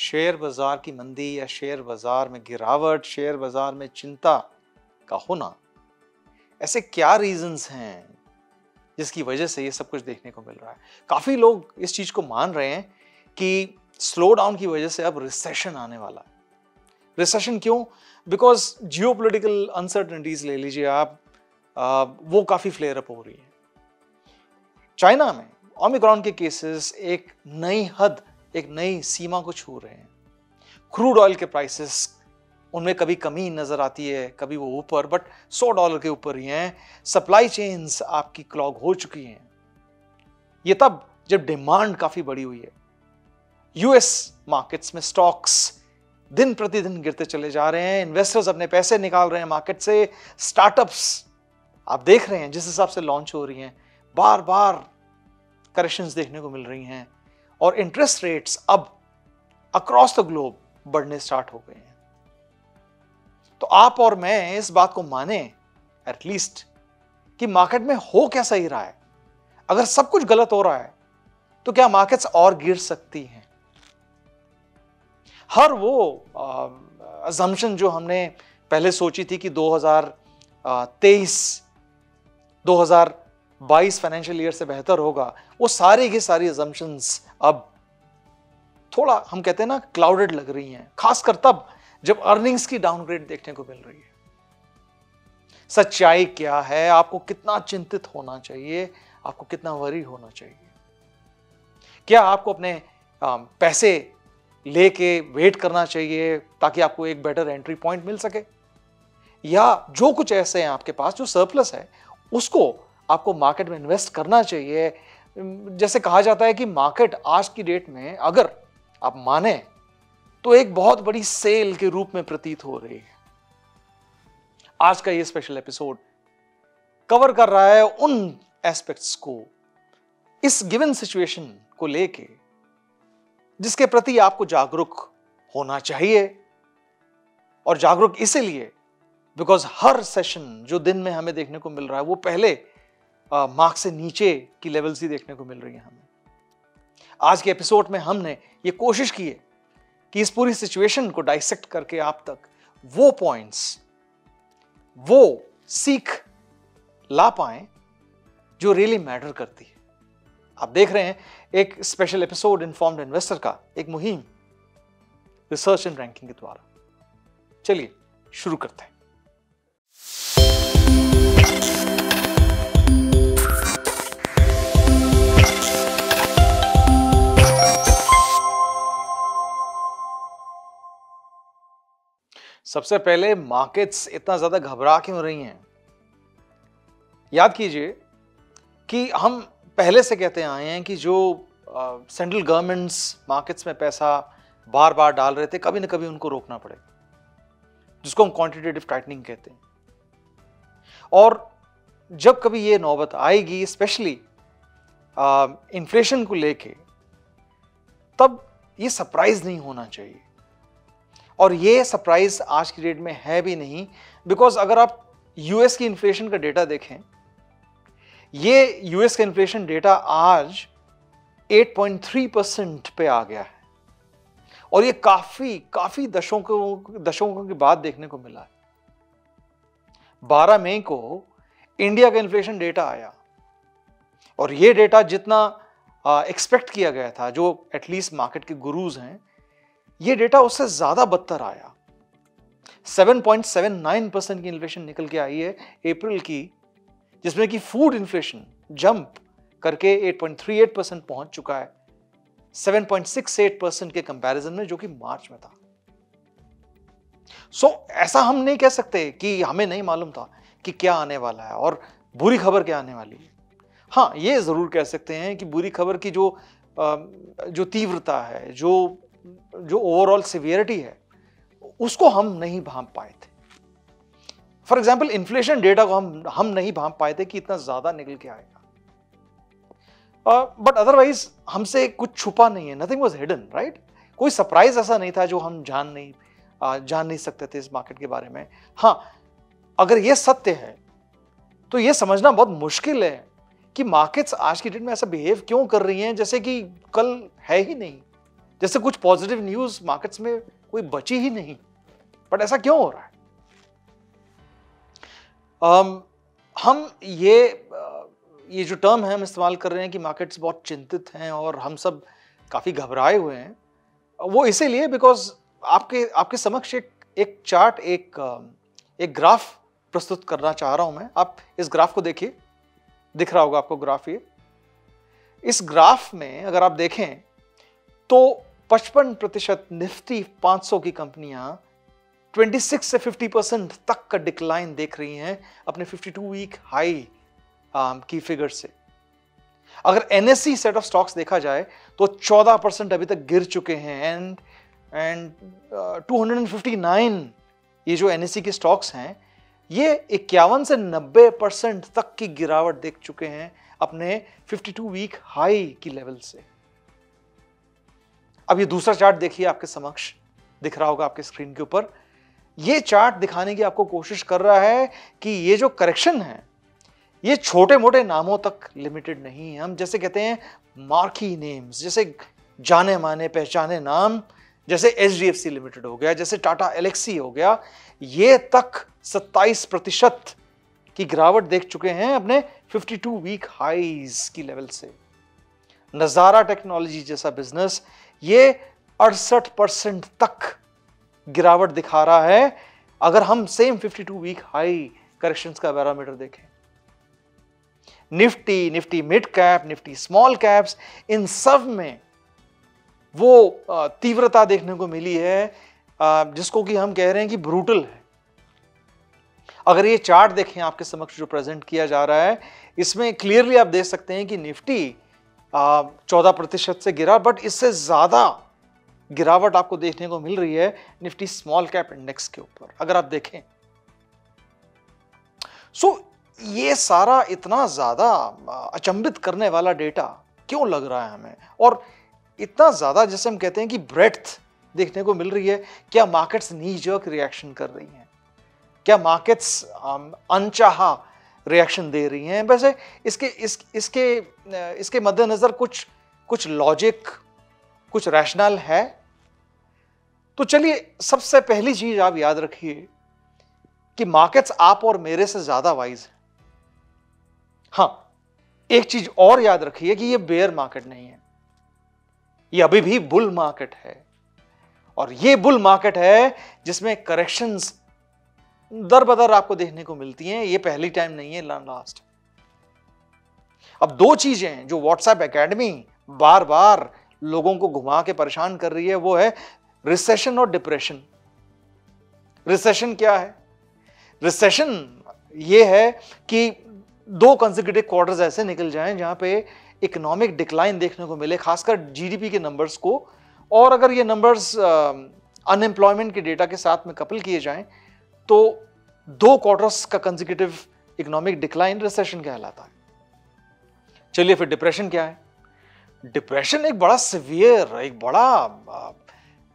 Share बाजार की मंदी या शेयर बाजार में गिरावट, शेयर बाजार में चिंता का होना, ऐसे क्या रीजंस हैं जिसकी वजह से ये सब कुछ देखने को मिल रहा है? काफी लोग इस चीज को मान रहे हैं कि स्लो डाउन की वजह से अब रिसेशन आने वाला है। रिसेशन क्यों? बिकॉज जियोपॉलिटिकल अनसर्टेनिटीज ले लीजिए आप, वो काफी फ्लेयर अप हो रही है। चाइना में ओमिक्रॉन के केसेस एक नई हद, एक नई सीमा को छू रहे हैं। क्रूड ऑयल के प्राइसेस, उनमें कभी कमी नजर आती है, कभी वो ऊपर, बट $100 के ऊपर ही हैं। सप्लाई चेन्स आपकी क्लॉग हो चुकी हैं। ये तब जब डिमांड काफी बढ़ी हुई है। यूएस मार्केट्स में स्टॉक्स दिन प्रतिदिन गिरते चले जा रहे हैं। इन्वेस्टर्स अपने पैसे निकाल रहे हैं मार्केट से। स्टार्टअप्स आप देख रहे हैं जिस हिसाब से लॉन्च हो रही हैं, बार बार करेक्शंस देखने को मिल रही हैं। और इंटरेस्ट रेट्स अब अक्रॉस द ग्लोब बढ़ने स्टार्ट हो गए हैं। तो आप और मैं इस बात को माने एटलीस्ट कि मार्केट में हो क्या सही रहा है। अगर सब कुछ गलत हो रहा है तो क्या मार्केट्स और गिर सकती हैं? हर वो अजम्पशन जो हमने पहले सोची थी कि 2023-2022 फाइनेंशियल ईयर से बेहतर होगा, वो सारी की सारी अजम्पशंस अब थोड़ा, हम कहते हैं ना, क्लाउडेड लग रही हैं। खासकर तब जब अर्निंग्स की डाउनग्रेड देखने को मिल रही है। सच्चाई क्या है? आपको कितना चिंतित होना चाहिए? आपको कितना वरी होना चाहिए? क्या आपको अपने पैसे लेके वेट करना चाहिए ताकि आपको एक बेटर एंट्री पॉइंट मिल सके? या जो कुछ ऐसे हैं आपके पास जो सरप्लस है, उसको आपको मार्केट में इन्वेस्ट करना चाहिए? जैसे कहा जाता है कि मार्केट आज की डेट में, अगर आप माने, तो एक बहुत बड़ी सेल के रूप में प्रतीत हो रही है। आज का ये स्पेशल एपिसोड कवर कर रहा है उन एस्पेक्ट्स को, इस गिवन सिचुएशन को लेके, जिसके प्रति आपको जागरूक होना चाहिए। और जागरूक इसीलिए बिकॉज हर सेशन जो दिन में हमें देखने को मिल रहा है वो पहले मार्क से नीचे की लेवल्स ही देखने को मिल रही है हमें। आज के एपिसोड में हमने ये कोशिश की है कि इस पूरी सिचुएशन को डाइसेक्ट करके आप तक वो पॉइंट्स, वो सीख ला पाएं जो रियली मैटर करती है। आप देख रहे हैं एक स्पेशल एपिसोड इन्फॉर्म्ड इन्वेस्टर का, एक मुहिम रिसर्च एंड रैंकिंग के द्वारा। चलिए शुरू करते हैं। सबसे पहले, मार्केट्स इतना ज्यादा घबरा क्यों रही हैं? याद कीजिए कि हम पहले से कहते आए हैं कि जो सेंट्रल गवर्नमेंट्स मार्केट्स में पैसा बार बार डाल रहे थे, कभी ना कभी उनको रोकना पड़ेगा, जिसको हम क्वांटिटेटिव टाइटनिंग कहते हैं। और जब कभी ये नौबत आएगी, स्पेशली इन्फ्लेशन को लेके, तब ये सरप्राइज नहीं होना चाहिए। और ये सरप्राइज आज की डेट में है भी नहीं, बिकॉज अगर आप यूएस की इन्फ्लेशन का डेटा देखें, ये यूएस का इन्फ्लेशन डेटा आज 8.3% पे आ गया है। और ये काफी दशकों के बाद देखने को मिला है। 12 मई को इंडिया का इन्फ्लेशन डेटा आया और ये डेटा जितना एक्सपेक्ट किया गया था, जो एटलीस्ट मार्केट के गुरुज हैं, ये डेटा उससे ज्यादा बदतर आया। 7.79% की इन्फ्लेशन निकल के आई है अप्रैल की, जिसमें कि फूड इन्फ्लेशन जंप करके 8.38% पहुंच चुका है 7.68% के कंपैरिजन में, जो कि मार्च में था। ऐसा हम नहीं कह सकते कि हमें नहीं मालूम था कि क्या आने वाला है और बुरी खबर क्या आने वाली है। हाँ, ये जरूर कह सकते हैं कि बुरी खबर की जो तीव्रता है, जो ओवरऑल सिवियरिटी है, उसको हम नहीं भांप पाए थे। फॉर एग्जाम्पल, इन्फ्लेशन डेटा को हम नहीं भांप पाए थे कि इतना ज्यादा निकल के आएगा। बट अदरवाइज हमसे कुछ छुपा नहीं है, नथिंग वाज हिडन, राइट? कोई सरप्राइज ऐसा नहीं था जो हम जान नहीं सकते थे इस मार्केट के बारे में। हाँ, अगर यह सत्य है तो यह समझना बहुत मुश्किल है कि मार्केट्स आज की डेट में ऐसा बिहेव क्यों कर रही हैं जैसे कि कल है ही नहीं। जैसे कुछ पॉजिटिव न्यूज मार्केट्स में कोई बची ही नहीं। बट ऐसा क्यों हो रहा है? हम ये जो टर्म है हम इस्तेमाल कर रहे हैं कि मार्केट्स बहुत चिंतित हैं और हम सब काफी घबराए हुए हैं, वो इसीलिए बिकॉज आपके समक्ष एक चार्ट, एक ग्राफ प्रस्तुत करना चाह रहा हूं मैं। आप इस ग्राफ को देखिए, दिख रहा होगा आपको ग्राफ। ये इस ग्राफ में अगर आप देखें तो 55% निफ्टी 500 की कंपनियां 26 से 50% तक का डिक्लाइन देख रही हैं अपने 52 वीक हाई की फिगर से। अगर एनएससी सेट ऑफ स्टॉक्स देखा जाए तो 14% अभी तक गिर चुके हैं। एंड 259 ये जो एनएससी के स्टॉक्स हैं ये 51 से 90% तक की गिरावट देख चुके हैं अपने 52 वीक हाई की लेवल से। अब ये दूसरा चार्ट देखिए, आपके समक्ष दिख रहा होगा आपके स्क्रीन के ऊपर। ये चार्ट दिखाने की आपको कोशिश कर रहा है कि ये जो करेक्शन है ये छोटे मोटे नामों तक लिमिटेड नहीं है। हम जैसे कहते हैं मार्की नेम्स, जैसे जाने माने पहचाने नाम, जैसे एचडीएफसी लिमिटेड हो गया, जैसे टाटा एलेक्सी हो गया, ये तक 27% की गिरावट देख चुके हैं अपने 52 वीक हाईज की लेवल से। नजारा टेक्नोलॉजी जैसा बिजनेस ये 68% तक गिरावट दिखा रहा है अगर हम सेम 52 वीक हाई करेक्शंस का पैरामीटर देखें। Nifty mid cap, Nifty small caps, इन सब में वो तीव्रता देखने को मिली है जिसको कि हम कह रहे हैं कि ब्रूटल है। अगर ये चार्ट देखें आपके समक्ष जो प्रेजेंट किया जा रहा है, इसमें क्लियरली आप देख सकते हैं कि निफ्टी 14% से गिरा, बट इससे ज्यादा गिरावट आपको देखने को मिल रही है निफ्टी स्मॉल कैप इंडेक्स के ऊपर अगर आप देखें। ये सारा इतना ज्यादा अचंभित करने वाला डेटा क्यों लग रहा है हमें, और इतना ज्यादा जैसे हम कहते हैं कि ब्रेड्थ देखने को मिल रही है? क्या मार्केट्स नी जर्क रिएक्शन कर रही हैं? क्या मार्केट्स अनचाहा रिएक्शन दे रही हैं? वैसे इसके मद्देनजर कुछ लॉजिक, कुछ रैशनल है? तो चलिए, सबसे पहली चीज आप याद रखिए कि मार्केट्स आप और मेरे से ज्यादा वाइज है। हां, एक चीज और याद रखिए कि ये बेयर मार्केट नहीं है, ये अभी भी बुल मार्केट है। और ये बुल मार्केट है जिसमें करेक्शंस दर बदर आपको देखने को मिलती हैं। ये पहली टाइम नहीं है, लास्ट। अब दो चीजें हैं जो व्हाट्सएप एकेडमी बार बार लोगों को घुमा के परेशान कर रही है, वो है रिसेशन और डिप्रेशन। रिसेशन क्या है? रिसेशन ये है कि 2 कंसेक्यूटिव क्वार्टर्स ऐसे निकल जाएं जहां पे इकोनॉमिक डिक्लाइन देखने को मिले, खासकर जीडीपी के नंबर्स को, और अगर ये नंबर्स अनएम्प्लॉयमेंट के डेटा के साथ में कपल किए जाएं तो 2 क्वार्टर्स का कंसेक्यूटिव इकोनॉमिक डिक्लाइन रिसेशन कहलाता है। चलिए, फिर डिप्रेशन क्या है? डिप्रेशन एक बड़ा सिवियर, एक बड़ा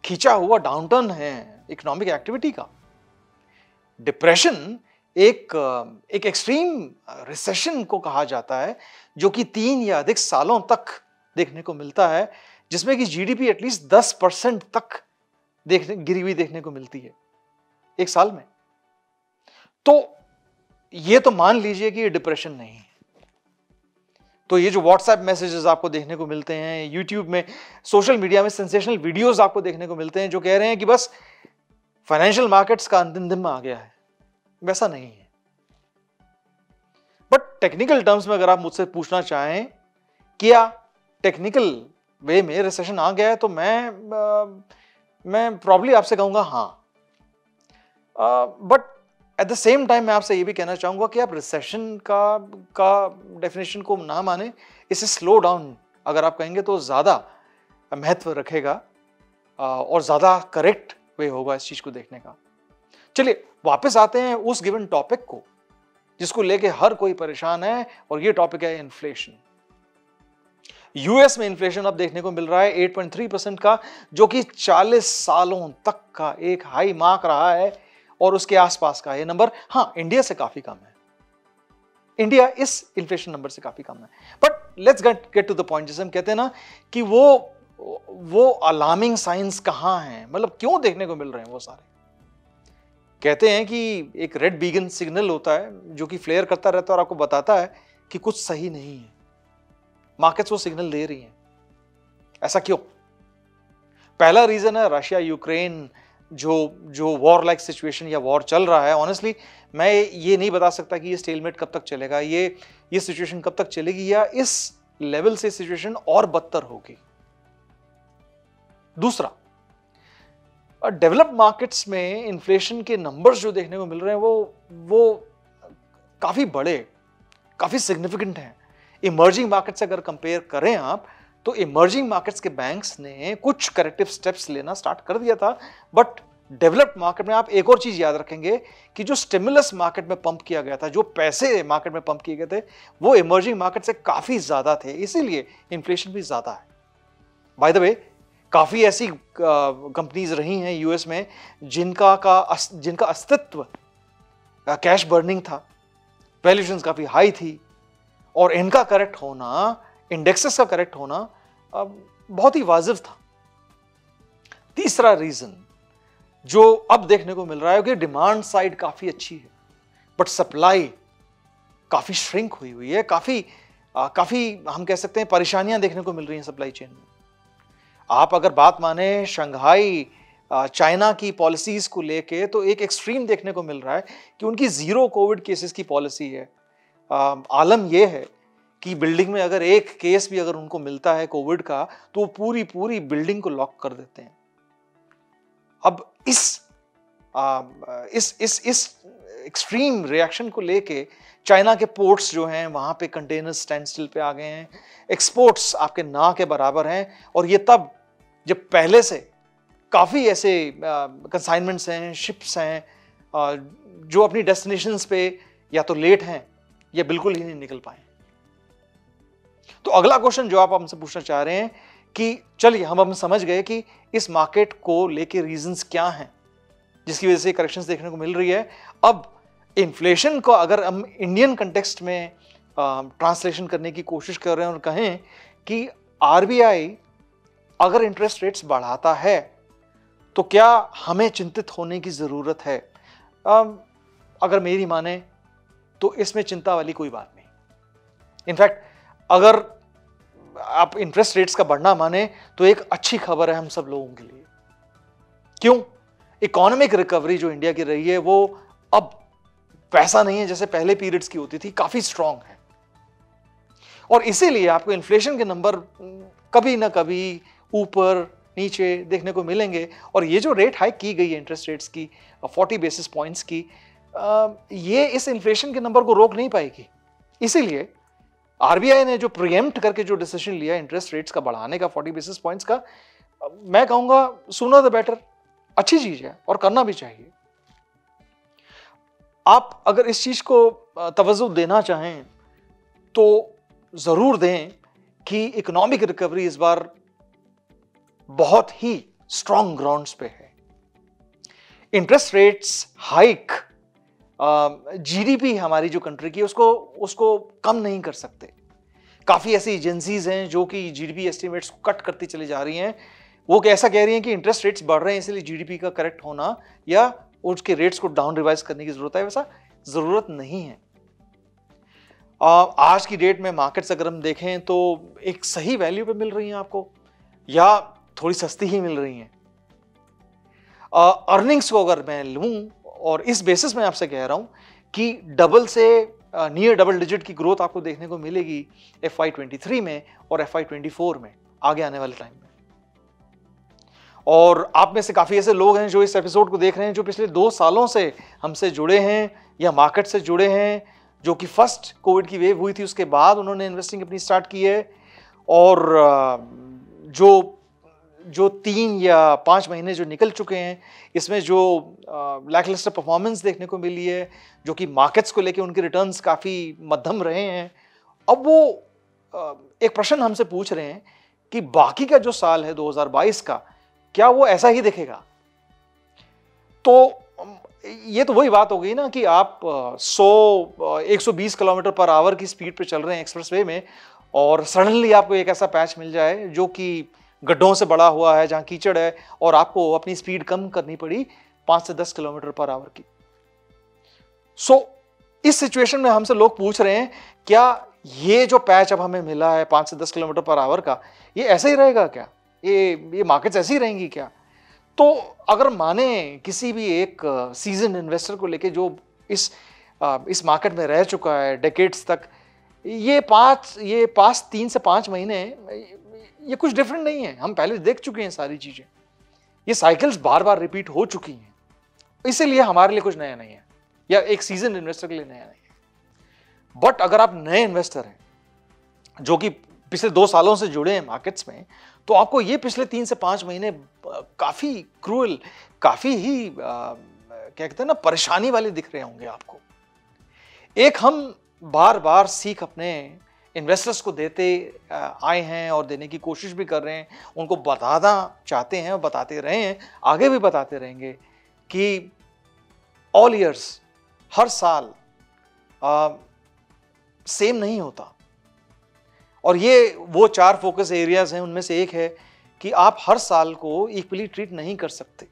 खींचा हुआ डाउनटर्न है इकोनॉमिक एक्टिविटी का। डिप्रेशन एक एक्सट्रीम रिसेशन को कहा जाता है जो कि 3 या अधिक सालों तक देखने को मिलता है, जिसमें कि जीडीपी एटलीस्ट 10% तक गिरी हुई देखने को मिलती है एक साल में। तो ये तो मान लीजिए कि ये डिप्रेशन नहीं है। तो ये जो व्हाट्सएप मैसेजेस आपको देखने को मिलते हैं, यूट्यूब में, सोशल मीडिया में सेंसेशनल वीडियोस आपको देखने को मिलते हैं जो कह रहे हैं कि बस फाइनेंशियल मार्केट्स का अंतिम दिन आ गया है, वैसा नहीं है। बट टेक्निकल टर्म्स में अगर आप मुझसे पूछना चाहें क्या टेक्निकल वे में रिसेशन आ गया है, तो मैं प्रॉब्ली आपसे कहूंगा हाँ। But at the same time मैं आपसे ये भी कहना चाहूंगा कि आप रिसेशन का डेफिनेशन को ना माने, इसे स्लो डाउन अगर आप कहेंगे तो ज्यादा महत्व रखेगा और ज्यादा करेक्ट वे होगा इस चीज को देखने का। चलिए वापस आते हैं उस गिवन टॉपिक को जिसको लेके हर कोई परेशान है, और ये टॉपिक है इन्फ्लेशन। यूएस में इन्फ्लेशन अब देखने को मिल रहा है 8.3% का, जो कि 40 सालों तक का एक हाई मार्क रहा है और उसके आसपास का ये नंबर। हाँ, इंडिया से काफी कम है, इंडिया इस इन्फ्लेशन नंबर से काफी कम है। But let's get to the point. जैसे हम कहते हैं ना कि वो वो अलार्मिंग साइंस कहाँ हैं, मतलब क्यों देखने को मिल रहे हैं वो सारे? कहते हैं कि एक रेड बीगन सिग्नल होता है जो कि फ्लेयर करता रहता है और आपको बताता है कि कुछ सही नहीं है। मार्केट्स वो सिग्नल दे रही हैं। ऐसा क्यों? पहला रीजन है रशिया यूक्रेन जो वॉर लाइक सिचुएशन या वॉर चल रहा है। ऑनेस्टली मैं ये नहीं बता सकता कि ये स्टेलमेट कब तक चलेगा, ये सिचुएशन कब तक चलेगी, या इस लेवल से सिचुएशन और बदतर होगी। दूसरा, डेवलप्ड मार्केट्स में इन्फ्लेशन के नंबर्स जो देखने को मिल रहे हैं वो काफी बड़े, काफी सिग्निफिकेंट हैं। इमर्जिंग मार्केट से अगर कंपेयर करें आप, तो इमर्जिंग मार्केट्स के बैंक्स ने कुछ करेक्टिव स्टेप्स लेना स्टार्ट कर दिया था, बट डेवलप्ड मार्केट में आप एक और चीज याद रखेंगे कि जो स्टिमुलस मार्केट में पंप किया गया था, जो पैसे मार्केट में पंप किए गए थे, वो इमर्जिंग मार्केट से काफी ज्यादा थे, इसीलिए इन्फ्लेशन भी ज्यादा है। बाय द वे, काफी ऐसी कंपनीज रही हैं यूएस में जिनका अस्तित्व कैश बर्निंग था, वैल्यूएशंस काफी हाई थी, और इनका करेक्ट होना, इंडेक्सेस का करेक्ट होना बहुत ही वाजिब था। तीसरा रीजन जो अब देखने को मिल रहा है कि डिमांड साइड काफी अच्छी है, बट सप्लाई काफी श्रिंक हुई है, काफी हम कह सकते हैं परेशानियां देखने को मिल रही हैं सप्लाई चेन में। आप अगर बात माने शंघाई चाइना की पॉलिसीज को लेके, तो एक एक्सट्रीम देखने को मिल रहा है कि उनकी जीरो कोविड केसेस की पॉलिसी है। आलम यह है कि बिल्डिंग में अगर एक केस भी अगर उनको मिलता है कोविड का, तो वो पूरी बिल्डिंग को लॉक कर देते हैं। अब इस एक्सट्रीम रिएक्शन को लेके चाइना के पोर्ट्स जो हैं वहां पे कंटेनर्स स्टैंड स्टिल पे आ गए हैं, एक्सपोर्ट्स आपके ना के बराबर हैं, और ये तब जब पहले से काफी ऐसे कंसाइनमेंट्स हैं, शिप्स हैं जो अपनी डेस्टिनेशंस पे या तो लेट हैं या बिल्कुल ही नहीं निकल पाए। तो अगला क्वेश्चन जो आप हमसे पूछना चाह रहे हैं कि चलिए हम समझ गए कि इस मार्केट को लेके रीजंस क्या हैं जिसकी वजह से करेक्शंस देखने को मिल रही है। अब इन्फ्लेशन को अगर हम इंडियन कंटेक्स्ट में ट्रांसलेशन करने की कोशिश कर रहे हैं और कहें कि आरबीआई अगर इंटरेस्ट रेट्स बढ़ाता है तो क्या हमें चिंतित होने की जरूरत है? अगर मेरी माने तो इसमें चिंता वाली कोई बात नहीं। इनफैक्ट अगर आप इंटरेस्ट रेट्स का बढ़ना माने तो एक अच्छी खबर है हम सब लोगों के लिए। क्यों? इकोनॉमिक रिकवरी जो इंडिया की रही है वो अब पैसा नहीं है जैसे पहले पीरियड्स की होती थी, काफी स्ट्रांग है, और इसीलिए आपको इन्फ्लेशन के नंबर कभी ना कभी ऊपर नीचे देखने को मिलेंगे। और ये जो रेट हाइक की गई है इंटरेस्ट रेट्स की 40 बेसिस पॉइंट्स की, ये इस इन्फ्लेशन के नंबर को रोक नहीं पाएगी। इसीलिए आरबीआई ने जो प्रीएम्प्ट करके जो डिसीजन लिया इंटरेस्ट रेट्स का बढ़ाने का 40 बेसिस पॉइंट्स का, मैं कहूंगा सूनर द बेटर, अच्छी चीज है और करना भी चाहिए। आप अगर इस चीज को तवज्जो देना चाहें तो जरूर दें कि इकोनॉमिक रिकवरी इस बार बहुत ही स्ट्रॉन्ग ग्राउंड्स पे है। इंटरेस्ट रेट्स हाइक जीडीपी हमारी जो कंट्री की उसको कम नहीं कर सकते। काफी ऐसी एजेंसीज हैं जो कि जीडीपी एस्टिमेट्स को कट करती चली जा रही हैं। वो ऐसा कह रही हैं कि इंटरेस्ट रेट्स बढ़ रहे हैं इसलिए जीडीपी का करेक्ट होना या उसके रेट्स को डाउन रिवाइज करने की जरूरत है, वैसा जरूरत नहीं है। आज की डेट में मार्केट्स अगर हम देखें तो एक सही वैल्यू पे मिल रही हैं आपको, या थोड़ी सस्ती ही मिल रही हैं। अर्निंग्स को अगर मैं लूं, और इस बेसिस में आपसे कह रहा हूं कि डबल से नियर डबल डिजिट की ग्रोथ आपको देखने को मिलेगी FY23 में और FY24 में, आगे आने वाले टाइम में। और आप में से काफी ऐसे लोग हैं जो इस एपिसोड को देख रहे हैं जो पिछले 2 सालों से हमसे जुड़े हैं या मार्केट से जुड़े हैं, जो कि फर्स्ट कोविड की वेव हुई थी उसके बाद उन्होंने इन्वेस्टिंग अपनी स्टार्ट की है, और जो 3 या 5 महीने जो निकल चुके हैं इसमें जो लैकलस्टर परफॉर्मेंस देखने को मिली है, जो कि मार्केट्स को लेके उनके रिटर्न्स काफ़ी मध्यम रहे हैं। अब वो एक प्रश्न हमसे पूछ रहे हैं कि बाकी का जो साल है 2022 का, क्या वो ऐसा ही दिखेगा? तो ये तो वही बात हो गई ना कि आप 120 किलोमीटर पर आवर की स्पीड पे चल रहे हैं एक्सप्रेसवे में, और सडनली आपको एक ऐसा पैच मिल जाए जो कि गड्ढों से बड़ा हुआ है, जहां कीचड़ है, और आपको अपनी स्पीड कम करनी पड़ी 5 से 10 किलोमीटर पर आवर की। इस सिचुएशन में हमसे लोग पूछ रहे हैं, क्या ये जो पैच अब हमें मिला है 5 से 10 किलोमीटर पर आवर का, ये ऐसा ही रहेगा क्या? ये मार्केट्स ऐसी ही रहेंगी क्या? तो अगर माने किसी भी एक सीजन इन्वेस्टर को लेके जो इस मार्केट में रह चुका है डेकेड्स तक, ये पास 3 से 5 महीने ये कुछ डिफरेंट नहीं है। हम पहले देख चुके हैं सारी चीजें, ये साइकिल्स बार बार रिपीट हो चुकी हैं, इसीलिए हमारे लिए कुछ नया नहीं है, या एक सीजन इन्वेस्टर के लिए नया नहीं है। बट अगर आप नए इन्वेस्टर हैं जो कि पिछले 2 सालों से जुड़े हैं मार्केट्स में, तो आपको ये पिछले 3 से 5 महीने काफी क्रूअल, काफी ही क्या कहते हैं ना, परेशानी वाले दिख रहे होंगे आपको। एक हम बार बार सीख अपने इन्वेस्टर्स को देते आए हैं और देने की कोशिश भी कर रहे हैं, उनको बताना चाहते हैं और बताते रहे हैं, आगे भी बताते रहेंगे कि ऑल ईयर्स, हर साल सेम नहीं होता। और ये वो 4 फोकस एरियाज हैं, उनमें से एक है कि आप हर साल को इक्वली ट्रीट नहीं कर सकते।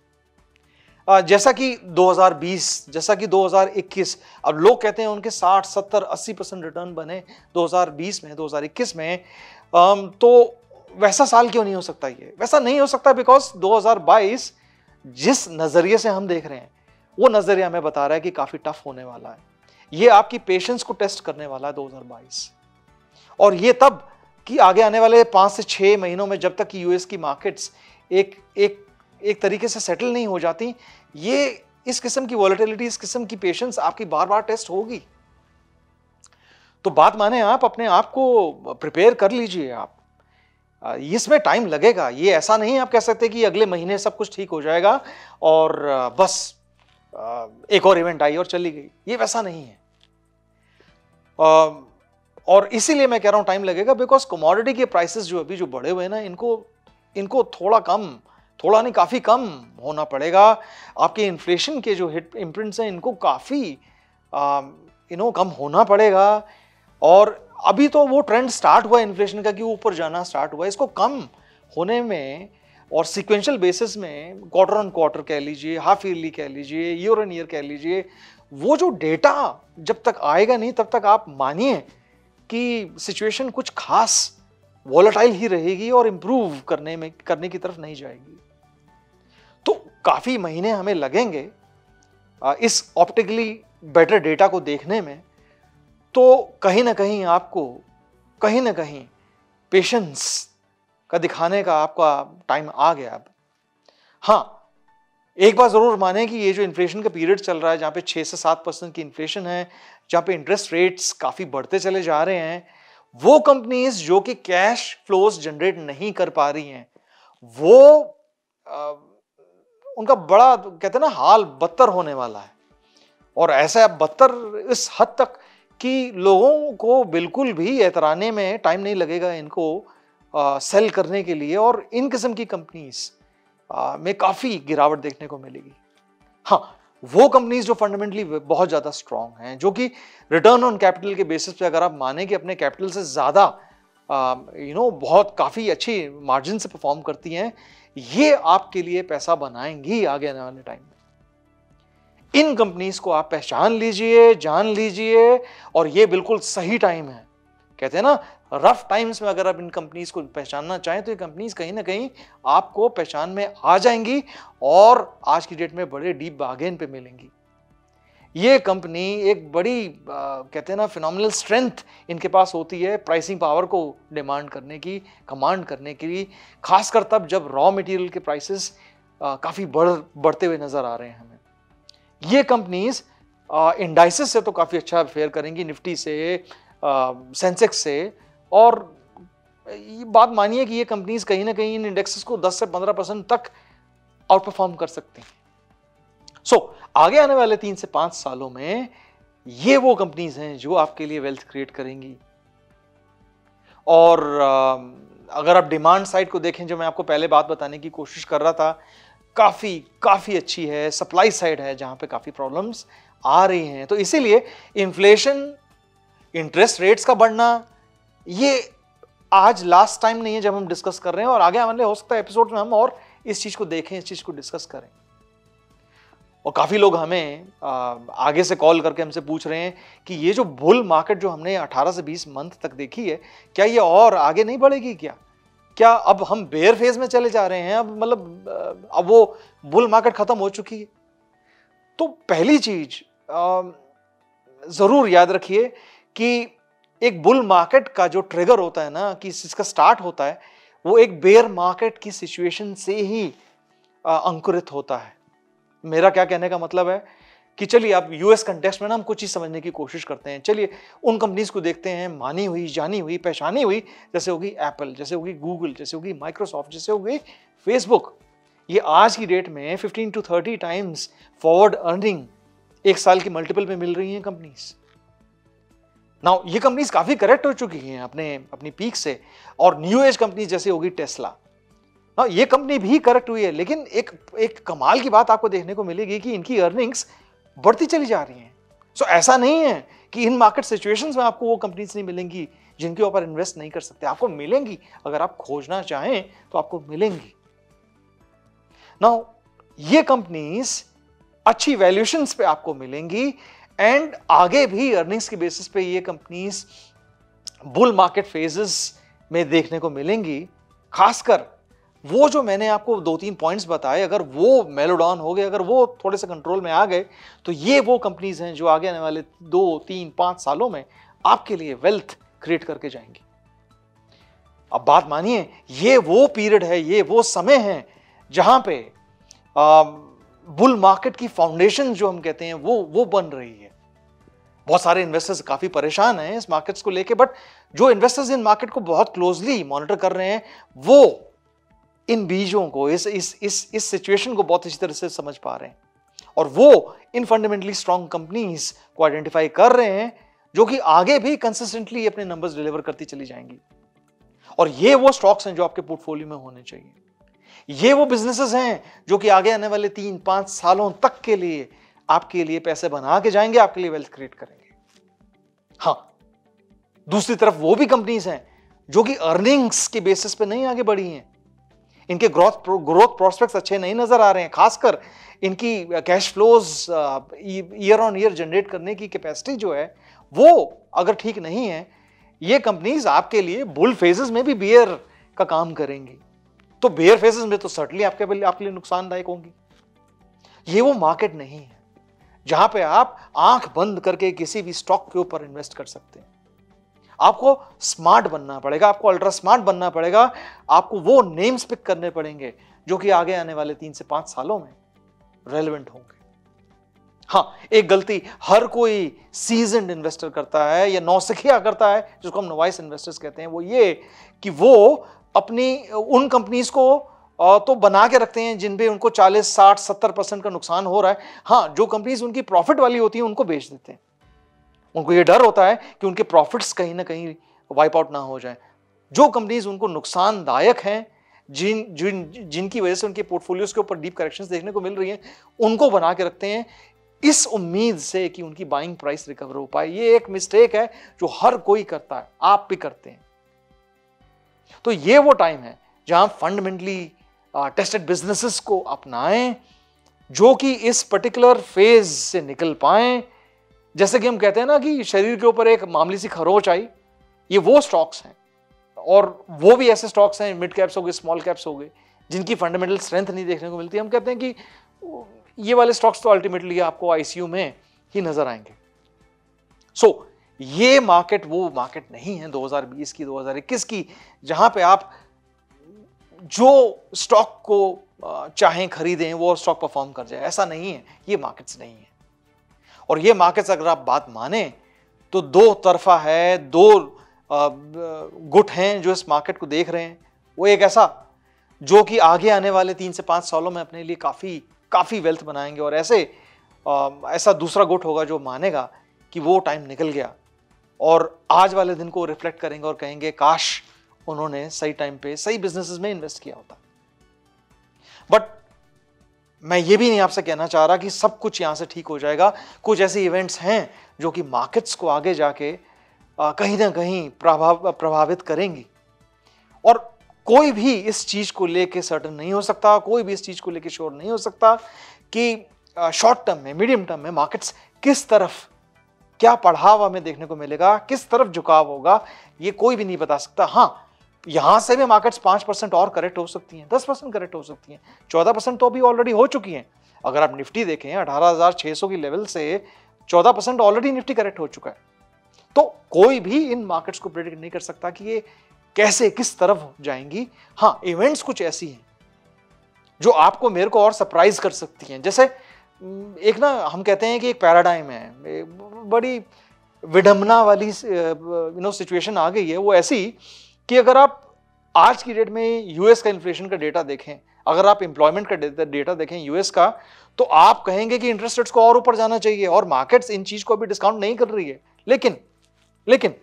जैसा कि 2020, जैसा कि 2021, अब लोग कहते हैं उनके 60, 70, 80% रिटर्न बने 2020 में, 2021 में, तो वैसा साल क्यों नहीं हो सकता? ये वैसा नहीं हो सकता बिकॉज 2022 जिस नजरिए से हम देख रहे हैं, वो नजरिया हमें बता रहा है कि काफी टफ होने वाला है। ये आपकी पेशेंस को टेस्ट करने वाला है 2022, और ये तब कि आगे आने वाले 5 से 6 महीनों में, जब तक कि यूएस की मार्केट्स एक तरीके से सेटल नहीं हो जाती, ये इस किस्म की वॉलेटिलिटी, इस किस्म की पेशेंस आपकी बार बार टेस्ट होगी। तो बात माने आप अपने आप को प्रिपेयर कर लीजिए। आप इसमें टाइम लगेगा, ये ऐसा नहीं आप कह सकते कि अगले महीने सब कुछ ठीक हो जाएगा और बस एक और इवेंट आई और चली गई, ये वैसा नहीं है। और इसीलिए मैं कह रहा हूं टाइम लगेगा, बिकॉज कमोडिटी के प्राइसेस जो अभी जो बढ़े हुए हैं ना, इनको थोड़ा नहीं काफी कम होना पड़ेगा। आपके इन्फ्लेशन के जो हिट इम्प्रिंट्स हैं, इनको काफी कम होना पड़ेगा। और अभी तो वो ट्रेंड स्टार्ट हुआ इन्फ्लेशन का कि ऊपर जाना स्टार्ट हुआ, इसको कम होने में और सीक्वेंशियल बेसिस में, क्वार्टर ऑन क्वार्टर कह लीजिए, हाफ ईयरली कह लीजिए, ईयर ऑन ईयर कह लीजिए, वो जो डेटा जब तक आएगा नहीं तब तक आप मानिए कि सिचुएशन कुछ खास वॉलेटाइल ही रहेगी और इंप्रूव करने की तरफ नहीं जाएगी। तो काफी महीने हमें लगेंगे इस ऑप्टिकली बेटर डेटा को देखने में। तो कहीं ना कहीं आपको पेशेंस का दिखाने का आपका टाइम आ गया अब। हाँ, एक बात जरूर माने कि ये जो इन्फ्लेशन का पीरियड चल रहा है, जहां पे 6 से 7% की इन्फ्लेशन है, जहां पे इंटरेस्ट रेट्स काफी बढ़ते चले जा रहे हैं, वो कंपनीज जो कि कैश फ्लोज जनरेट नहीं कर पा रही हैं, वो उनका बड़ा कहते हैं ना हाल बदतर होने वाला है। और ऐसा बदतर इस हद तक कि लोगों को बिल्कुल भी एतराने में टाइम नहीं लगेगा इनको सेल करने के लिए, और इन किस्म की कंपनीज में काफी गिरावट देखने को मिलेगी। हाँ, वो कंपनीज जो फंडामेंटली बहुत ज्यादा स्ट्रांग हैं, जो कि रिटर्न ऑन कैपिटल के बेसिस पे अगर आप माने कि अपने कैपिटल से ज्यादा बहुत काफी अच्छी मार्जिन से परफॉर्म करती हैं, ये आपके लिए पैसा बनाएंगी आगे आने वाले टाइम में। इन कंपनीज को आप पहचान लीजिए, जान लीजिए, और ये बिल्कुल सही टाइम है। कहते हैं ना, रफ टाइम्स में अगर आप इन कंपनीज को पहचानना चाहें तो ये कंपनीज कहीं ना कहीं आपको पहचान में आ जाएंगी और आज की डेट में बड़े डीप बार्गेन पे मिलेंगी। ये कंपनी एक बड़ी कहते हैं ना फिनोमिनल स्ट्रेंथ इनके पास होती है प्राइसिंग पावर को डिमांड करने की, कमांड करने की, खासकर तब जब रॉ मटेरियल के प्राइसेस काफी बढ़ते हुए नजर आ रहे हैं हमें। ये कंपनीज इंडाइसेस से तो काफी अच्छा फेयर करेंगी, निफ्टी से, सेंसेक्स से, और ये बात मानिए कि ये कंपनीज कहीं ना कहीं इन इंडेक्सेस को 10 से 15% तक आउट परफॉर्म कर सकते हैं। आगे आने वाले 3 से 5 सालों में ये वो कंपनीज हैं जो आपके लिए वेल्थ क्रिएट करेंगी। और अगर आप डिमांड साइड को देखें, जो मैं आपको पहले बात बताने की कोशिश कर रहा था, काफी अच्छी है। सप्लाई साइड है जहां पे काफी प्रॉब्लम्स आ रही हैं। तो इसीलिए इन्फ्लेशन, इंटरेस्ट रेट्स का बढ़ना, ये आज लास्ट टाइम नहीं है जब हम डिस्कस कर रहे हैं, और आगे आने हो सकता है एपिसोड में हम और इस चीज को देखें, इस चीज को डिस्कस करें। और काफी लोग हमें आगे से कॉल करके हमसे पूछ रहे हैं कि ये जो बुल मार्केट जो हमने 18 से 20 मंथ तक देखी है, क्या ये और आगे नहीं बढ़ेगी? क्या अब हम बेयर फेज में चले जा रहे हैं? अब मतलब अब वो बुल मार्केट खत्म हो चुकी है? तो पहली चीज जरूर याद रखिए कि एक बुल मार्केट का जो ट्रिगर होता है ना, कि इसका स्टार्ट होता है, वो एक बेयर मार्केट की सिचुएशन से ही अंकुरित होता है। मेरा क्या कहने का मतलब है कि चलिए आप यूएस कंटेक्स्ट में ना हम कुछ चीज समझने की कोशिश करते हैं। चलिए उन कंपनीज को देखते हैं, मानी हुई, जानी हुई, पहचानी हुई, जैसे होगी एप्पल, जैसे होगी गूगल, जैसे होगी माइक्रोसॉफ्ट, जैसे होगी फेसबुक। ये आज की डेट में 15 to 30 टाइम्स फॉरवर्ड अर्निंग एक साल की मल्टीपल में मिल रही हैं कंपनीज। नाउ ये कंपनीज काफी करेक्ट हो चुकी हैं अपनी पीक से, और न्यू एज कंपनीज जैसे होगी टेस्ला, ये कंपनी भी करेक्ट हुई है। लेकिन एक कमाल की बात आपको देखने को मिलेगी कि इनकी अर्निंग्स बढ़ती चली जा रही हैं। सो ऐसा नहीं है कि इन मार्केट सिचुएशंस में आपको वो कंपनीज नहीं मिलेंगी जिनके ऊपर इन्वेस्ट नहीं कर सकते। आपको मिलेंगी, अगर आप खोजना चाहें तो आपको मिलेंगी। नाउ ये कंपनीज अच्छी वैल्यूएशंस पे आपको मिलेंगी, एंड आगे भी अर्निंग्स के बेसिस पे ये कंपनीज बुल मार्केट फेजेस में देखने को मिलेंगी। खासकर वो जो मैंने आपको 2-3 पॉइंट्स बताए, अगर वो मेलो डाउन हो गए, अगर वो थोड़े से कंट्रोल में आ गए, तो ये वो कंपनीज हैं जो आगे आने वाले 2, 3, 5 सालों में आपके लिए वेल्थ क्रिएट करके जाएंगी। अब बात मानिए, ये वो पीरियड है, ये वो समय है जहां पे बुल मार्केट की फाउंडेशन जो हम कहते हैं वो बन रही है। बहुत सारे इन्वेस्टर्स काफी परेशान हैं इस मार्केट्स को लेके, बट जो इन्वेस्टर्स इन मार्केट को बहुत क्लोजली मॉनिटर कर रहे हैं, वो इन बीजों को, इस सिचुएशन को बहुत अच्छी तरह से समझ पा रहे हैं, और वो इन फंडामेंटली स्ट्रॉन्ग कंपनीज को आइडेंटिफाई कर रहे हैं जो कि आगे भी कंसिस्टेंटली अपने नंबर्स डिलीवर करती चली जाएंगी। और ये वो स्टॉक्स हैं जो आपके पोर्टफोलियो में होने चाहिए। ये वो बिजनेसेस हैं जो कि आगे आने वाले 3-5 सालों तक के लिए आपके लिए पैसे बना के जाएंगे, आपके लिए वेल्थ क्रिएट करेंगे। हाँ, दूसरी तरफ वो भी कंपनीज हैं जो कि अर्निंग्स के बेसिस पे नहीं आगे बढ़ी हैं, इनके ग्रोथ प्रोस्पेक्ट्स अच्छे नहीं नजर आ रहे हैं, खासकर इनकी cash flows year on year generate करने की कैपेसिटी जो है वो अगर ठीक नहीं है, ये कंपनीज आपके लिए बुल फेजेस में भी बेयर का काम करेंगी। तो बेयर फेजेस में तो सर्टनली आपके लिए नुकसानदायक होंगी। ये वो मार्केट नहीं है जहां पे आप आंख बंद करके किसी भी स्टॉक के ऊपर इन्वेस्ट कर सकते हैं। आपको स्मार्ट बनना पड़ेगा, आपको अल्ट्रा स्मार्ट बनना पड़ेगा, आपको वो नेम्स पिक करने पड़ेंगे जो कि आगे आने वाले 3 से 5 सालों में रेलेवेंट होंगे। हाँ, एक गलती हर कोई सीजन्ड इन्वेस्टर करता है या नौसिखिया करता है, जिसको हम नोवाइस इन्वेस्टर्स कहते हैं, वो ये कि वो अपनी उन कंपनीज को तो बना के रखते हैं जिन पे उनको 40, 60, 70% का नुकसान हो रहा है। हाँ, जो कंपनीज उनकी प्रॉफिट वाली होती है उनको बेच देते हैं। उनको ये डर होता है कि उनके प्रॉफिट्स कहीं ना कहीं वाइप आउट ना हो जाए। जो कंपनीज उनको नुकसानदायक हैं, जिनकी वजह से उनके पोर्टफोलियोज के ऊपर डीप करेक्शंस देखने को मिल रही हैं, उनको बना के रखते हैं इस उम्मीद से कि उनकी बाइंग प्राइस रिकवर हो पाए। ये एक मिस्टेक है जो हर कोई करता है, आप भी करते हैं। तो ये वो टाइम है जहां फंडामेंटली टेस्टेड बिजनेसेस को अपनाएं जो कि इस पर्टिकुलर फेज से निकल पाएं। जैसे कि हम कहते हैं ना कि शरीर के ऊपर एक मामूली सी खरोच आई, ये वो स्टॉक्स हैं, और वो भी ऐसे स्टॉक्स हैं, मिड कैप्स हो गए, स्मॉल कैप्स हो गए, जिनकी फंडामेंटल स्ट्रेंथ नहीं देखने को मिलती। हम कहते हैं कि ये वाले स्टॉक्स तो अल्टीमेटली आपको आईसीयू में ही नजर आएंगे। सो ये मार्केट वो मार्केट नहीं है 2020 की, 2021 की, जहां पे आप जो स्टॉक को चाहें खरीदें वो स्टॉक परफॉर्म कर जाए। ऐसा नहीं है, ये मार्केट्स नहीं है। और ये मार्केट्स अगर आप बात माने तो दो तरफा है, दो गुट हैं जो इस मार्केट को देख रहे हैं। वो एक ऐसा जो कि आगे आने वाले 3 से 5 सालों में अपने लिए काफी वेल्थ बनाएंगे, और ऐसा दूसरा गुट होगा जो मानेगा कि वो टाइम निकल गया, और आज वाले दिन को रिफ्लेक्ट करेंगे और कहेंगे काश उन्होंने सही टाइम पे सही बिजनेसेस में इन्वेस्ट किया होता। बट मैं ये भी नहीं आपसे कहना चाह रहा कि सब कुछ यहां से ठीक हो जाएगा। कुछ ऐसे इवेंट्स हैं जो कि मार्केट्स को आगे जाके कहीं ना कहीं प्रभावित करेंगी। और कोई भी इस चीज को लेके सर्टन नहीं हो सकता, कोई भी इस चीज को लेके श्योर नहीं हो सकता कि शॉर्ट टर्म में, मीडियम टर्म में मार्केट्स किस तरफ, क्या बढ़ाव हमें देखने को मिलेगा, किस तरफ झुकाव होगा, ये कोई भी नहीं बता सकता। हाँ, यहां से भी मार्केट्स 5% और करेक्ट हो सकती हैं, 10% करेक्ट हो सकती हैं, 14% तो अभी ऑलरेडी हो चुकी हैं। अगर आप निफ्टी देखें 18,600 की लेवल से 14% ऑलरेडी निफ्टी करेक्ट हो चुका है। तो कोई भी इन मार्केट्स को प्रेडिक्ट नहीं कर सकता कि ये कैसे, किस तरफ जाएंगी। हाँ, इवेंट्स कुछ ऐसी हैं जो आपको, मेरे को और सरप्राइज कर सकती हैं। जैसे एक ना, हम कहते हैं कि एक पैराडाइम है, बड़ी विडंबना वाली सिचुएशन आ गई है। वो ऐसी कि अगर आप आज की डेट में यूएस का इन्फ्लेशन का डेटा देखें, अगर आप एम्प्लॉयमेंट का डेटा देखें यूएस का, तो आप कहेंगे कि इंटरेस्ट रेट्स को और ऊपर जाना चाहिए और मार्केट्स इन चीज को अभी डिस्काउंट नहीं कर रही है। लेकिन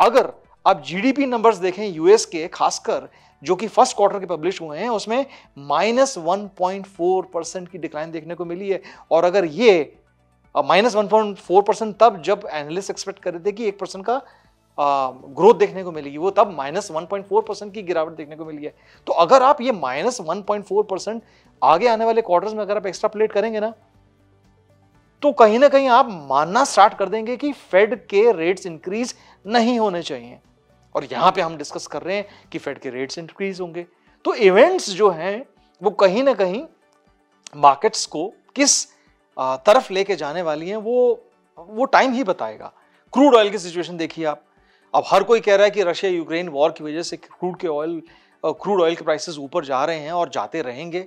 अगर आप जीडीपी नंबर्स देखें यूएस के, खासकर जो कि फर्स्ट क्वार्टर के पब्लिश हुए हैं, उसमें -1.4% की डिक्लाइन देखने को मिली है। और अगर ये -1.4% तब जब एनालिस्ट एक्सपेक्ट कर रहे थे कि 1% का ग्रोथ देखने को मिलेगी, वो तब -1.4% की गिरावट देखने को मिली है। तो अगर आप ये -1.4% आगे आने वाले क्वार्टर्स में अगर आप एक्स्ट्रापोलेट करेंगे ना, तो कहीं ना कहीं आप मानना स्टार्ट कर देंगे कि फेड के रेट्स इंक्रीज नहीं होने चाहिए। और यहां पे हम डिस्कस कर रहे हैं कि फेड के रेट्स इंक्रीज होंगे। तो इवेंट्स जो हैं वो कहीं ना कहीं मार्केट्स को किस तरफ लेके जाने वाली हैं, वो टाइम ही बताएगा। क्रूड ऑयल की सिचुएशन देखिए आप। अब हर कोई कह रहा है कि रशिया यूक्रेन वॉर की वजह से क्रूड ऑयल के प्राइसेस ऊपर जा रहे हैं और जाते रहेंगे।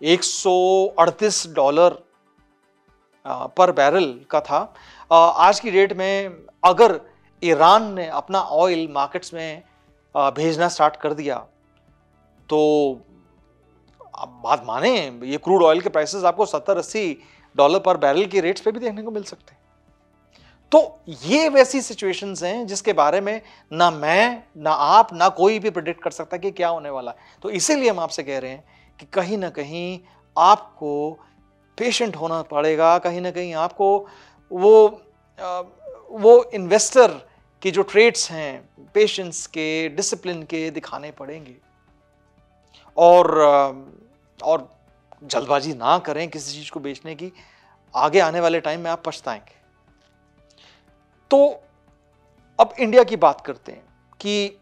$138 पर बैरल का था। आज की डेट में अगर ईरान ने अपना ऑयल मार्केट्स में भेजना स्टार्ट कर दिया, तो आप बात माने, ये क्रूड ऑयल के प्राइसेस आपको $70-80 पर बैरल के रेट्स पे भी देखने को मिल सकते हैं। तो ये वैसी सिचुएशंस हैं जिसके बारे में ना मैं, ना आप, ना कोई भी प्रेडिक्ट कर सकता कि क्या होने वाला है। तो इसीलिए हम आपसे कह रहे हैं कि कहीं ना कहीं आपको पेशेंट होना पड़ेगा, कहीं ना कहीं आपको वो इन्वेस्टर के जो ट्रेड्स हैं, पेशेंस के, डिसिप्लिन के दिखाने पड़ेंगे। और जल्दबाजी ना करें किसी चीज को बेचने की, आगे आने वाले टाइम में आप पछताएंगे। तो अब इंडिया की बात करते हैं कि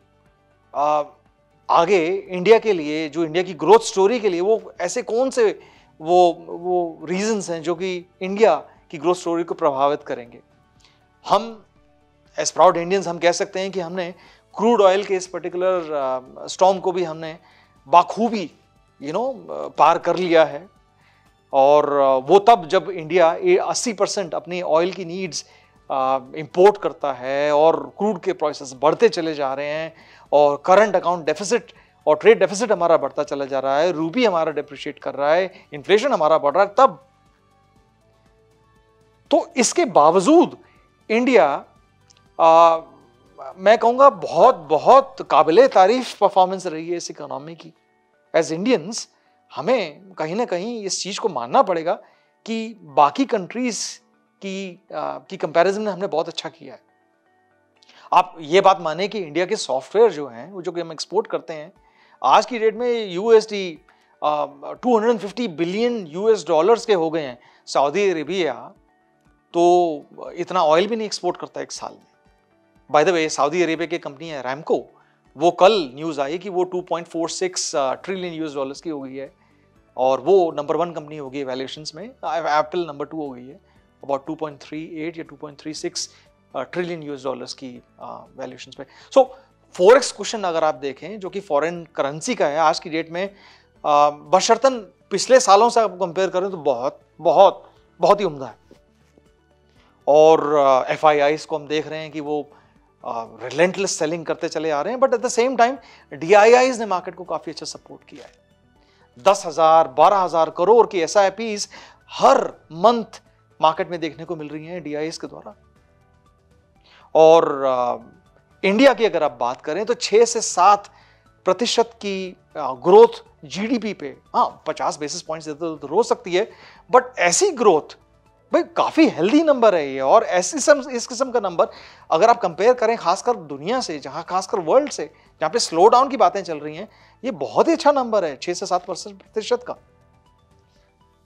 आगे इंडिया के लिए, जो इंडिया की ग्रोथ स्टोरी के लिए, वो ऐसे कौन से वो रीजंस हैं जो कि इंडिया की ग्रोथ स्टोरी को प्रभावित करेंगे। हम एज प्राउड इंडियंस हम कह सकते हैं कि हमने क्रूड ऑयल के इस पर्टिकुलर स्टॉर्म को भी हमने बाखूबी पार कर लिया है। और वो तब जब इंडिया 80% अपनी ऑयल की नीड्स इंपोर्ट करता है और क्रूड के प्राइसेस बढ़ते चले जा रहे हैं और करंट अकाउंट डेफिसिट और ट्रेड डेफिसिट हमारा बढ़ता चला जा रहा है, रूपी हमारा डेप्रिशिएट कर रहा है, इन्फ्लेशन हमारा बढ़ रहा है। तब तो इसके बावजूद इंडिया मैं कहूंगा बहुत बहुत काबिले तारीफ परफॉर्मेंस रही है इस इकोनॉमी की। एज इंडियंस हमें कहीं ना कहीं इस चीज को मानना पड़ेगा कि बाकी कंट्रीज की कंपैरिजन में हमने बहुत अच्छा किया है। आप ये बात माने कि इंडिया के सॉफ्टवेयर जो हैं, वो जो कि हम एक्सपोर्ट करते हैं, आज की डेट में USD 250 बिलियन US के हो गए हैं। सऊदी अरेबिया तो इतना ऑयल भी नहीं एक्सपोर्ट करता एक साल में। By the way, Saudi Arabia की कंपनी है अरामको, वो कल न्यूज आई कि वो 2.46 ट्रिलियन US की हो गई है और वो नंबर 1 कंपनी हो गई वैल्यूएशंस में। एप्पल नंबर 2 हो गई है, अबाउट 2.38 या 2.36 ट्रिलियन US की वैल्यूएशंस पे। सो फॉरेक्स क्वेश्चन अगर आप देखें, जो कि फॉरेन करेंसी का है आज की डेट में, बशर्तन पिछले सालों से आप कंपेयर करें तो बहुत बहुत बहुत ही उम्दा है। और FIIs को हम देख रहे हैं कि वो रिलेंटलेस सेलिंग करते चले आ रहे हैं, but at the same time DIIs ने मार्केट को काफी अच्छा सपोर्ट किया है। 10,000 12,000 करोड़ की SIPs हर मंथ मार्केट में देखने को मिल रही हैं DIIs के द्वारा। और इंडिया की अगर आप बात करें तो 6 से 7% की ग्रोथ GDP पे, हाँ 50 बेसिस पॉइंट्स तो हो सकती है, बट ऐसी ग्रोथ भाई काफी हेल्दी नंबर है ये। और इस किस्म का नंबर अगर आप कंपेयर करें खासकर दुनिया से, जहां खासकर वर्ल्ड से, जहां पे स्लो डाउन की बातें चल रही हैं, ये बहुत ही अच्छा नंबर है 6 से 7% का।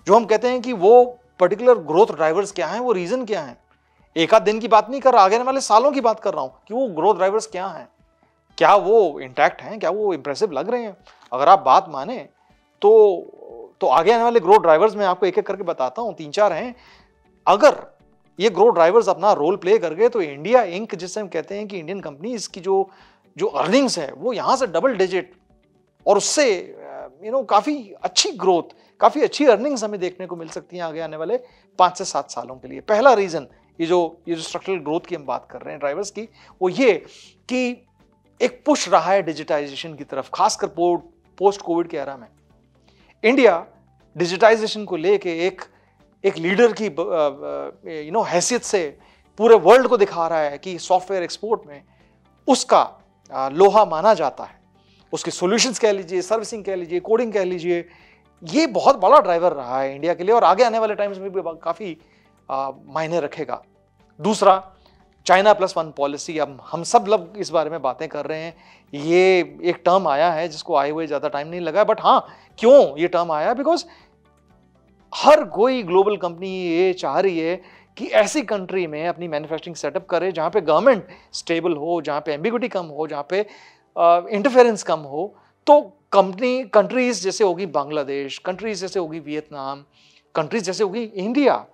जो हम कहते हैं कि वो पर्टिकुलर ग्रोथ ड्राइवर्स क्या हैं, वो रीजन क्या है, एक आध दिन की बात नहीं कर रहा, आगे आने वाले सालों की बात कर रहा हूं कि वो ग्रोथ ड्राइवर्स क्या हैं, क्या वो इंटैक्ट हैं, क्या वो इंप्रेसिव लग रहे हैं। अगर आप बात माने तो आगे आने वाले ग्रोथ ड्राइवर्स में आपको एक एक करके बताता हूं, 3-4 हैं। अगर ये ग्रोथ ड्राइवर्स अपना रोल प्ले कर गए तो इंडिया इंक, जिससे हम कहते हैं कि इंडियन कंपनीज की जो अर्निंग्स है वो यहां से डबल डिजिट और उससे काफी अच्छी ग्रोथ, काफी अच्छी अर्निंग्स हमें देखने को मिल सकती हैं आगे आने वाले 5 से 7 सालों के लिए। पहला रीजन ये जो स्ट्रक्चरल ग्रोथ की हम बात कर रहे हैं ड्राइवर्स की, वो ये कि एक पुश रहा है डिजिटाइजेशन की तरफ, खासकर पोस्ट कोविड के एरा में। इंडिया डिजिटाइजेशन को लेके एक लीडर की हैसियत से पूरे वर्ल्ड को दिखा रहा है कि सॉफ्टवेयर एक्सपोर्ट में उसका लोहा माना जाता है। उसके सॉल्यूशंस कह लीजिए, सर्विसिंग कह लीजिए, कोडिंग कह लीजिए, ये बहुत बड़ा ड्राइवर रहा है इंडिया के लिए और आगे आने वाले टाइम्स में भी काफी मायने रखेगा। दूसरा, चाइना प्लस वन पॉलिसी। अब हम सब लोग इस बारे में बातें कर रहे हैं, ये एक टर्म आया है जिसको आए हुए ज्यादा टाइम नहीं लगा, बट हाँ, क्यों ये टर्म आया, बिकॉज हर कोई ग्लोबल कंपनी ये चाह रही है कि ऐसी कंट्री में अपनी मैन्युफैक्चरिंग सेटअप करे जहां पे गवर्नमेंट स्टेबल हो, जहां पे एम्बिग्युइटी कम हो, जहां पे इंटरफेरेंस कम हो। तो कंट्रीज जैसे होगी बांग्लादेश, कंट्रीज जैसे होगी वियतनाम, कंट्रीज जैसे होगी इंडिया,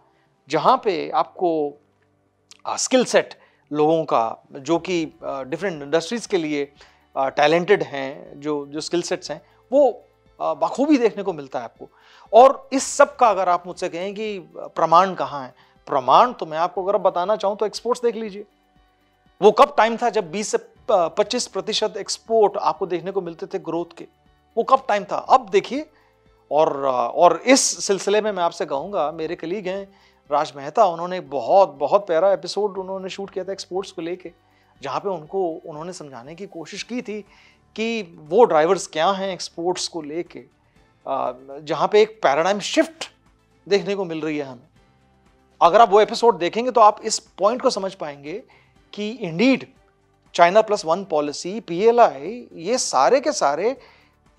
जहां पे आपको स्किल सेट लोगों का जो कि डिफरेंट इंडस्ट्रीज के लिए टैलेंटेड हैं, जो स्किल सेट्स हैं, वो बखूबी देखने को मिलता है आपको। और इस सब का अगर आप मुझसे कहें कि प्रमाण कहाँ है, प्रमाण तो मैं आपको अगर बताना चाहूं तो एक्सपोर्ट्स देख लीजिए। वो कब टाइम था जब 20 से 25% एक्सपोर्ट आपको देखने को मिलते थे ग्रोथ के, वो कब टाइम था, अब देखिए। और इस सिलसिले में मैं आपसे कहूंगा, मेरे कलीग हैं राज मेहता, उन्होंने बहुत बहुत प्यारा एपिसोड उन्होंने शूट किया था एक्सपोर्ट्स को लेके, जहां पे उन्होंने समझाने की कोशिश की थी कि वो ड्राइवर्स क्या हैं एक्सपोर्ट्स को लेके, जहां पे एक पैराडाइम शिफ्ट देखने को मिल रही है हमें। अगर आप वो एपिसोड देखेंगे तो आप इस पॉइंट को समझ पाएंगे कि Indeed China plus one policy, PLI, ये सारे के सारे,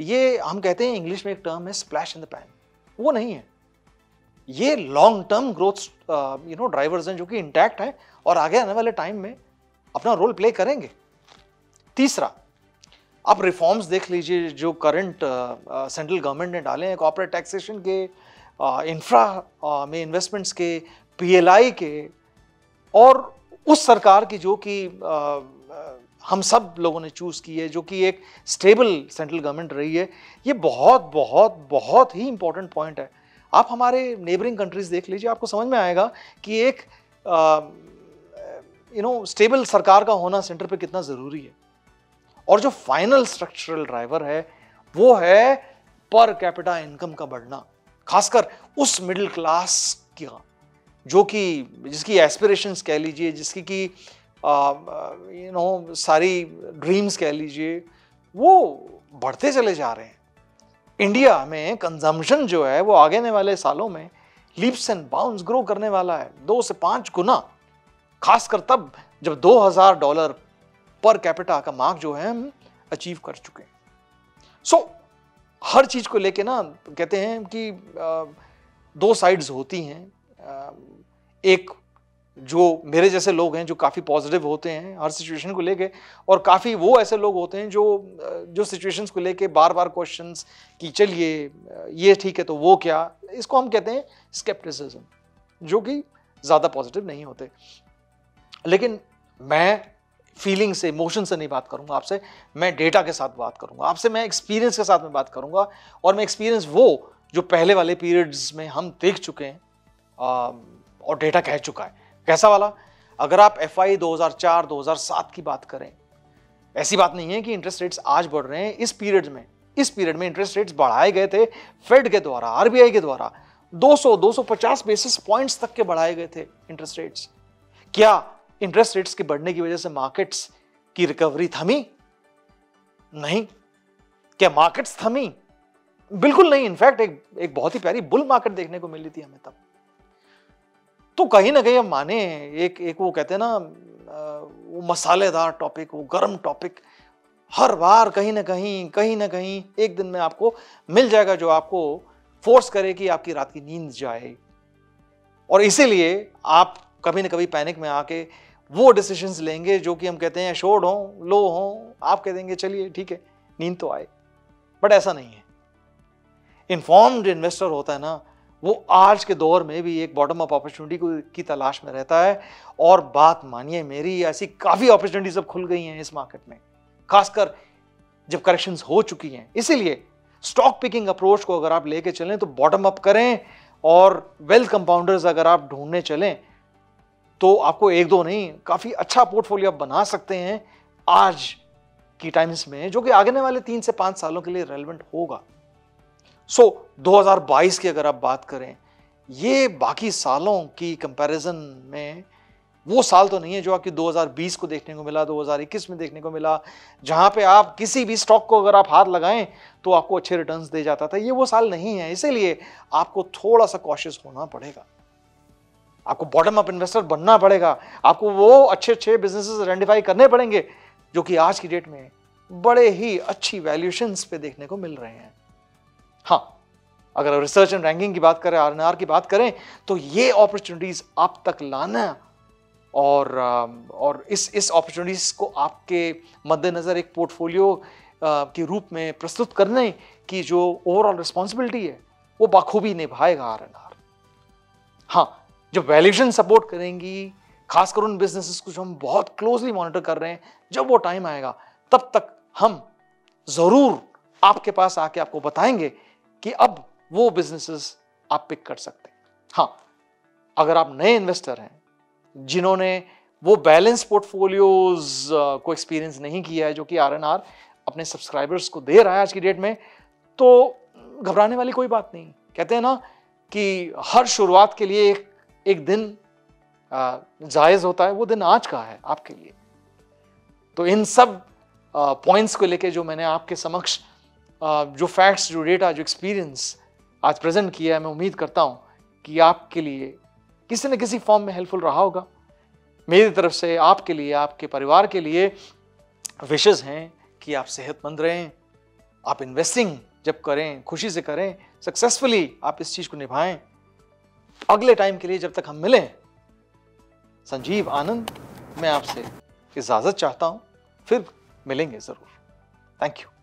ये हम कहते हैं इंग्लिश में एक टर्म है स्प्लैश इन द पैन, वो नहीं है। ये लॉन्ग टर्म ग्रोथ ड्राइवर्स हैं जो कि इंटैक्ट हैं और आगे आने वाले टाइम में अपना रोल प्ले करेंगे। तीसरा, आप रिफॉर्म्स देख लीजिए जो करंट सेंट्रल गवर्नमेंट ने डाले हैं, कॉर्पोरेट टैक्सेशन के, इंफ्रा में इन्वेस्टमेंट्स के, PLI के, और उस सरकार की जो कि हम सब लोगों ने चूज की है, जो कि एक स्टेबल सेंट्रल गवर्नमेंट रही है। ये बहुत बहुत बहुत ही इंपॉर्टेंट पॉइंट है। आप हमारे नेबरिंग कंट्रीज देख लीजिए, आपको समझ में आएगा कि एक स्टेबल सरकार का होना सेंटर पे कितना जरूरी है। और जो फाइनल स्ट्रक्चरल ड्राइवर है वो है पर कैपिटा इनकम का बढ़ना, खासकर उस मिडिल क्लास का जो कि जिसकी एस्पिरेशंस कह लीजिए, जिसकी की सारी ड्रीम्स कह लीजिए, वो बढ़ते चले जा रहे हैं। इंडिया में कंजम्पशन जो है वो आगे आने वाले सालों में लीप्स एंड बाउंड्स ग्रो करने वाला है, 2 से 5 गुना, खासकर तब जब $2000 पर कैपिटा का मार्क जो है हम अचीव कर चुके हैं। सो हर चीज को लेके ना कहते हैं कि 2 साइड्स होती हैं। एक जो मेरे जैसे लोग हैं जो काफी पॉजिटिव होते हैं हर सिचुएशन को लेके, और काफी वो ऐसे लोग होते हैं जो सिचुएशंस को लेके बार बार क्वेश्चंस कि चलिए ये ठीक है तो वो क्या, इसको हम कहते हैं स्केप्टिसिज्म, जो कि ज्यादा पॉजिटिव नहीं होते। लेकिन मैं फीलिंग से, इमोशन से नहीं बात करूंगा आपसे, मैं डेटा के साथ बात करूंगा आपसे, मैं एक्सपीरियंस के साथ में बात करूंगा। और मैं एक्सपीरियंस वो जो पहले वाले पीरियड्स में हम देख चुके हैं और डेटा कह चुका है। कैसा वाला? अगर आप FI 2004-2007 की बात करें, ऐसी बात नहीं है कि इंटरेस्ट रेट्स आज बढ़ रहे हैं। इस पीरियड में इंटरेस्ट रेट्स बढ़ाए गए थे फेड के द्वारा, RBI के द्वारा 200-250 बेसिस पॉइंट्स तक के बढ़ाए गए थे इंटरेस्ट रेट्स। क्या इंटरेस्ट रेट्स के बढ़ने की वजह से मार्केट्स की रिकवरी थमी? नहीं। क्या मार्केट्स थमी? बिल्कुल नहीं। इनफैक्ट एक बहुत ही प्यारी बुल मार्केट देखने को मिली थी हमें तब। तो कहीं ना कहीं हम माने एक वो कहते हैं ना वो मसालेदार टॉपिक, वो गर्म टॉपिक, हर बार कहीं ना कहीं एक दिन में आपको मिल जाएगा जो आपको फोर्स करे कि आपकी रात की नींद जाए। और इसीलिए आप कभी ना कभी पैनिक में आके वो डिसीजंस लेंगे जो कि हम कहते हैं एश्योर्ड हो, लो हो, आप कह देंगे चलिए ठीक है नींद तो आए, बट ऐसा नहीं है। इन्फॉर्म्ड इन्वेस्टर होता है ना, वो आज के दौर में भी एक बॉटम अप अपॉर्चुनिटी की तलाश में रहता है। और बात मानिए मेरी, ऐसी काफी अपॉर्चुनिटीज अब खुल गई हैं इस मार्केट में, खासकर जब करेक्शंस हो चुकी हैं। इसीलिए स्टॉक पिकिंग अप्रोच को अगर आप लेके चलें तो बॉटम अप करें, और वेल्थ कंपाउंडर्स अगर आप ढूंढने चलें तो आपको एक दो नहीं, काफी अच्छा पोर्टफोलियो आप बना सकते हैं आज की टाइम्स में, जो कि आगे वाले 3 से 5 सालों के लिए रेलेवेंट होगा। 2022 की अगर आप बात करें, ये बाकी सालों की कंपैरिजन में वो साल तो नहीं है जो आपकी 2020 को देखने को मिला, 2021 में देखने को मिला, जहां पे आप किसी भी स्टॉक को अगर आप हाथ लगाएं तो आपको अच्छे रिटर्न्स दे जाता था। ये वो साल नहीं है, इसीलिए आपको थोड़ा सा कॉशियस होना पड़ेगा, आपको बॉटम अप इन्वेस्टर बनना पड़ेगा, आपको वो अच्छे बिजनेसेस आइडेंटिफाई करने पड़ेंगे जो कि आज की डेट में बड़े ही अच्छी वैल्यूएशंस पे देखने को मिल रहे हैं। हाँ, अगर रिसर्च एंड रैंकिंग की बात करें, आरएनआर की बात करें, तो ये अपॉर्चुनिटीज आप तक लाना और इस अपॉर्चुनिटीज को आपके मद्देनजर एक पोर्टफोलियो के रूप में प्रस्तुत करने की जो ओवरऑल रिस्पॉन्सिबिलिटी है वो बाखूबी निभाएगा आरएनआर। हाँ, जब वैल्यूएशन सपोर्ट करेंगी, खासकर उन बिजनेसेस को जो हम बहुत क्लोजली मॉनिटर कर रहे हैं, जब वो टाइम आएगा तब तक हम जरूर आपके पास आके आपको बताएंगे कि अब वो बिजनेसेस आप पिक कर सकते हैं। हाँ, अगर आप नए इन्वेस्टर हैं जिन्होंने वो बैलेंस पोर्टफोलियोज को एक्सपीरियंस नहीं किया है जो कि आरएनआर अपने सब्सक्राइबर्स को दे रहा है आज की डेट में, तो घबराने वाली कोई बात नहीं। कहते हैं ना कि हर शुरुआत के लिए एक दिन जायज होता है, वो दिन आज का है आपके लिए। तो इन सब पॉइंट्स को लेके जो मैंने आपके समक्ष जो फैक्ट्स, जो डेटा, जो एक्सपीरियंस आज प्रेजेंट किया है, मैं उम्मीद करता हूं कि आपके लिए किसी न किसी फॉर्म में हेल्पफुल रहा होगा। मेरी तरफ से आपके लिए, आपके परिवार के लिए विशेष हैं कि आप सेहतमंद रहें, आप इन्वेस्टिंग जब करें खुशी से करें, सक्सेसफुली आप इस चीज को निभाएं। अगले टाइम के लिए जब तक हम मिलें, संजीव आनंद मैं आपसे इजाजत चाहता हूं, फिर मिलेंगे जरूर। Thank you.